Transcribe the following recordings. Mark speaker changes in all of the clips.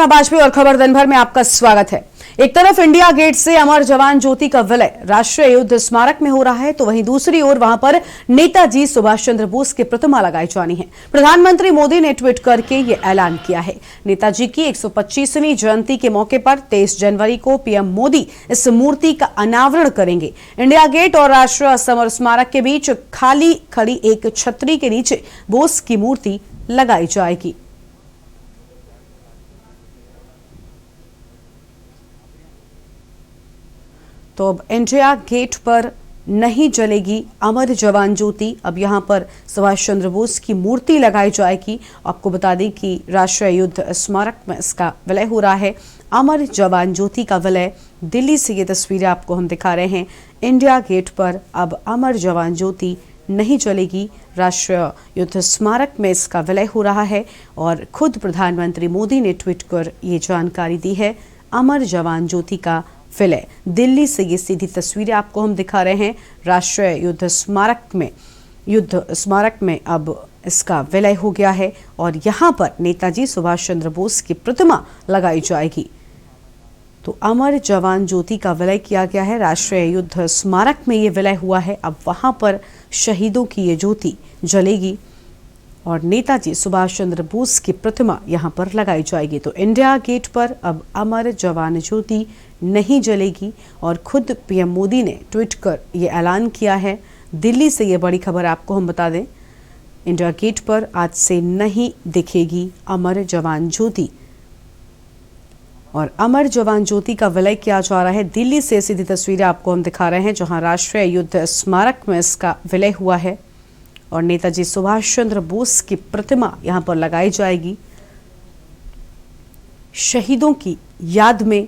Speaker 1: वाजपेयी और खबर दिन भर में आपका स्वागत है। एक तरफ इंडिया गेट से अमर जवान ज्योति का विलय राष्ट्रीय युद्ध स्मारक में हो रहा है, तो वहीं दूसरी ओर वहां पर नेताजी सुभाष चंद्र बोस की प्रतिमा लगाई जानी है। प्रधानमंत्री मोदी ने ट्वीट करके ये ऐलान किया है। नेताजी की 125वीं जयंती के मौके पर 23 जनवरी को पीएम मोदी इस मूर्ति का अनावरण करेंगे। इंडिया गेट और राष्ट्रीय समर स्मारक के बीच खाली खड़ी एक छतरी के नीचे बोस की मूर्ति लगाई जाएगी। तो अब इंडिया गेट पर नहीं जलेगी अमर जवान ज्योति, अब यहां पर सुभाष चंद्र बोस की मूर्ति लगाई जाएगी। आपको बता दें कि राष्ट्रीय युद्ध स्मारक में इसका विलय हो रहा है। अमर जवान ज्योति का विलय दिल्ली से ये तस्वीरें आपको हम दिखा रहे हैं। इंडिया गेट पर अब अमर जवान ज्योति नहीं जलेगी, राष्ट्रीय युद्ध स्मारक में इसका विलय हो रहा है और खुद प्रधानमंत्री मोदी ने ट्वीट कर ये जानकारी दी है। अमर जवान ज्योति का विलय, दिल्ली से ये सीधी तस्वीरें आपको हम दिखा रहे हैं। राष्ट्रीय युद्ध स्मारक में अब इसका विलय हो गया है और यहाँ पर नेताजी सुभाष चंद्र बोस की प्रतिमा लगाई जाएगी। तो अमर जवान ज्योति का विलय किया गया है, राष्ट्रीय युद्ध स्मारक में ये विलय हुआ है। अब वहां पर शहीदों की ये ज्योति जलेगी और नेताजी सुभाष चंद्र बोस की प्रतिमा यहां पर लगाई जाएगी। तो इंडिया गेट पर अब अमर जवान ज्योति नहीं जलेगी और खुद पीएम मोदी ने ट्वीट कर ये ऐलान किया है। दिल्ली से ये बड़ी खबर आपको हम बता दें, इंडिया गेट पर आज से नहीं दिखेगी अमर जवान ज्योति और अमर जवान ज्योति का विलय किया जा रहा है। दिल्ली से सीधी तस्वीरें आपको हम दिखा रहे हैं, जहां राष्ट्रीय युद्ध स्मारक में इसका विलय हुआ है और नेताजी सुभाष चंद्र बोस की प्रतिमा यहां पर लगाई जाएगी। शहीदों की याद में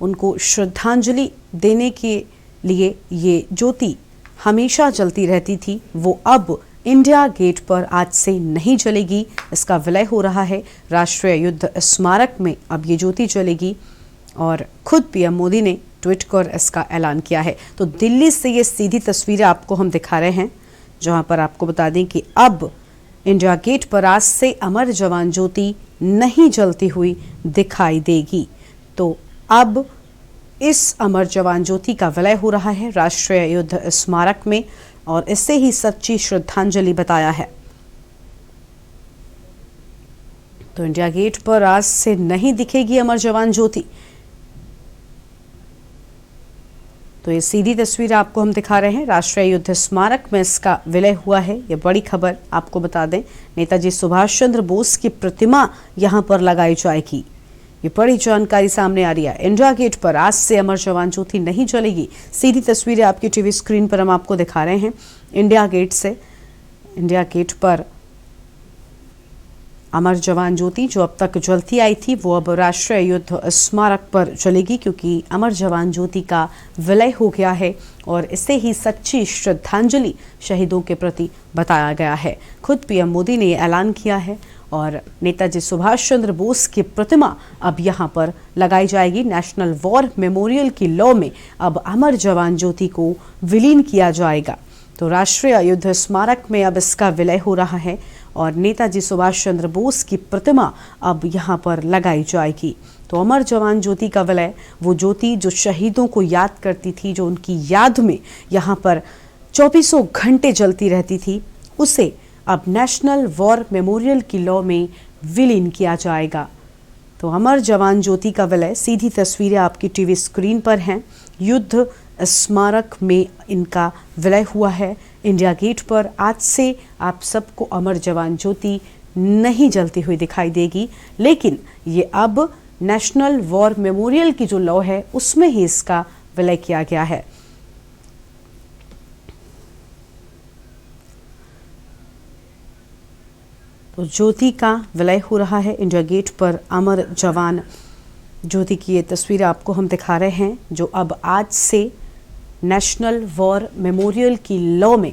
Speaker 1: उनको श्रद्धांजलि देने के लिए ये ज्योति हमेशा जलती रहती थी, वो अब इंडिया गेट पर आज से नहीं जलेगी। इसका विलय हो रहा है, राष्ट्रीय युद्ध स्मारक में अब ये ज्योति जलेगी और खुद पीएम मोदी ने ट्वीट कर इसका ऐलान किया है। तो दिल्ली से ये सीधी तस्वीरें आपको हम दिखा रहे हैं, जहां पर आपको बता दें कि अब इंडिया गेट पर आज से अमर जवान ज्योति नहीं जलती हुई दिखाई देगी। तो अब इस अमर जवान ज्योति का विलय हो रहा है राष्ट्रीय युद्ध स्मारक में और इससे ही सच्ची श्रद्धांजलि बताया है। तो इंडिया गेट पर आज से नहीं दिखेगी अमर जवान ज्योति। तो ये सीधी तस्वीर आपको हम दिखा रहे हैं, राष्ट्रीय युद्ध स्मारक में इसका विलय हुआ है। ये बड़ी खबर आपको बता दें, नेताजी सुभाष चंद्र बोस की प्रतिमा यहां पर लगाई जाएगी। ये बड़ी जानकारी सामने आ रही है। इंडिया गेट पर आज से अमर जवान ज्योति नहीं जलेगी। सीधी तस्वीरें आपकी टीवी स्क्रीन पर हम आपको दिखा रहे हैं। इंडिया गेट से, इंडिया गेट पर अमर जवान ज्योति जो अब तक जलती आई थी, वो अब राष्ट्रीय युद्ध स्मारक पर जलेगी, क्योंकि अमर जवान ज्योति का विलय हो गया है और इससे ही सच्ची श्रद्धांजलि शहीदों के प्रति बताया गया है। खुद पीएम मोदी ने ऐलान किया है और नेताजी सुभाष चंद्र बोस की प्रतिमा अब यहां पर लगाई जाएगी। नेशनल वॉर मेमोरियल की लॉ में अब अमर जवान ज्योति को विलीन किया जाएगा। तो राष्ट्रीय युद्ध स्मारक में अब इसका विलय हो रहा है और नेताजी सुभाष चंद्र बोस की प्रतिमा अब यहां पर लगाई जाएगी। तो अमर जवान ज्योति का विलय, वो ज्योति जो शहीदों को याद करती थी, जो उनकी याद में यहां पर 24 घंटे जलती रहती थी, उसे अब नेशनल वॉर मेमोरियल की लॉ में विलीन किया जाएगा। तो अमर जवान ज्योति का विलय, सीधी तस्वीरें आपकी टीवी स्क्रीन पर हैं। युद्ध स्मारक में इनका विलय हुआ है। इंडिया गेट पर आज से आप सबको अमर जवान ज्योति नहीं जलती हुई दिखाई देगी, लेकिन ये अब नेशनल वॉर मेमोरियल की जो लॉ है उसमें ही इसका विलय किया गया है। तो ज्योति का विलय हो रहा है। इंडिया गेट पर अमर जवान ज्योति की ये तस्वीर आपको हम दिखा रहे हैं, जो अब आज से नेशनल वॉर मेमोरियल की लॉ में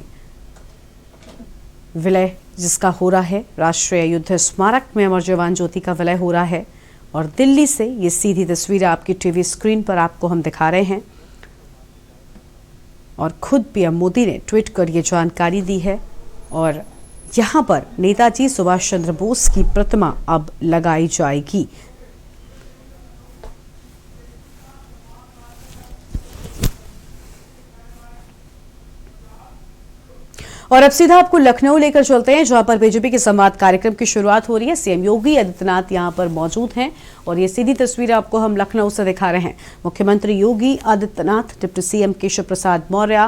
Speaker 1: विलय जिसका हो रहा है। राष्ट्रीय युद्ध स्मारक में अमर जवान ज्योति का विलय हो रहा है और दिल्ली से ये सीधी तस्वीर आपकी टीवी स्क्रीन पर आपको हम दिखा रहे हैं और खुद पीएम मोदी ने ट्वीट कर ये जानकारी दी है और यहाँ पर नेताजी सुभाष चंद्र बोस की प्रतिमा अब लगाई जाएगी। और अब सीधा आपको लखनऊ लेकर चलते हैं, जहां पर बीजेपी के संवाद कार्यक्रम की शुरुआत हो रही है। सीएम योगी आदित्यनाथ यहां पर मौजूद हैं और ये सीधी तस्वीर आपको हम लखनऊ से दिखा रहे हैं। मुख्यमंत्री योगी आदित्यनाथ, डिप्टी सीएम केशव प्रसाद मौर्य,